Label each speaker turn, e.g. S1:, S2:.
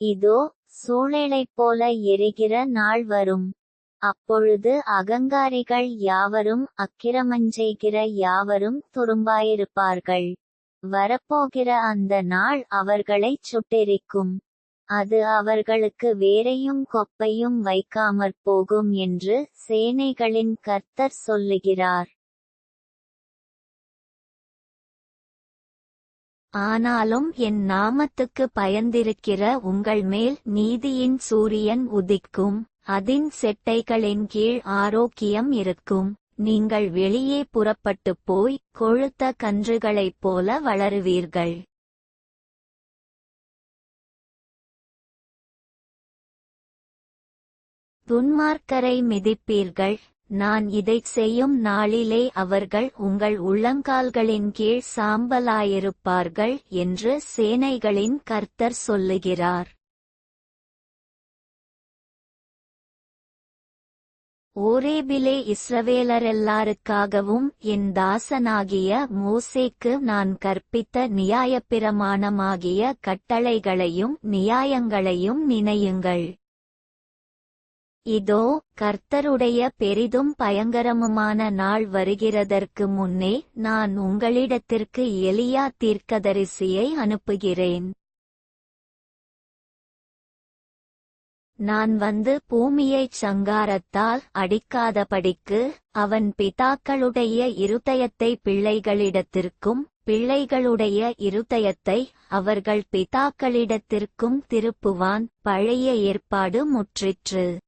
S1: இதோ, சூளையைப் போல எரிகிற நாள் வரும். அப்பொழுது அகங்காரிகள் யாவரும் அக்கிரமஞ்செய்கிற யாவரும் துரும்பாயிருப்பார்கள். வரப்போகிற அந்த நாள் அவர்களைச் சுட்டெரிக்கும். அது அவர்களுக்கு வேரையும் கொப்பையும் வைக்காமற் போகும் என்று சேனைகளின் கர்த்தர் சொல்லுகிறார்.
S2: ஆனாலும் என் நாமத்துக்கு பயந்திருக்கிற உங்கள் மேல் நீதியின் சூரியன் உதிக்கும். அதின் செட்டைகளின் கீழ் ஆரோக்கியம் இருக்கும். நீங்கள் வெளியே புறப்பட்டுப் போய் கொழுத்த கன்றுகளைப் போல வளருவீர்கள். துன்மார்க்கரை மிதிப்பீர்கள். நான் இதைச் செய்யும் நாளிலே அவர்கள் உங்கள் உள்ளங்கால்களின் கீழ் சாம்பலாயிருப்பார்கள் என்று சேனைகளின் கர்த்தர் சொல்லுகிறார். ஓரேபிலே இஸ்ரவேலரெல்லாருக்காகவும் என் தாசனாகிய மோசேக்கு நான் கற்பித்த நியாயப்பிரமாணமாகிய கட்டளைகளையும் நியாயங்களையும் நினையுங்கள். இதோ, கர்த்தருடைய பெரிதும் பயங்கரமுமான நாள் வருகிறதற்கு முன்னே நான் உங்களிடத்திற்கு எலியா தீர்க்கதரிசியை அனுப்புகிறேன். நான் வந்து பூமியைச் சங்காரத்தால் அடிக்காதபடிக்கு அவன் பிதாக்களுடைய இருதயத்தை பிள்ளைகளிடத்திற்கும் பிள்ளைகளுடைய இருதயத்தை அவர்கள் பிதாக்களிடத்திற்கும் திருப்புவான். பழைய ஏற்பாடு முற்றிற்று.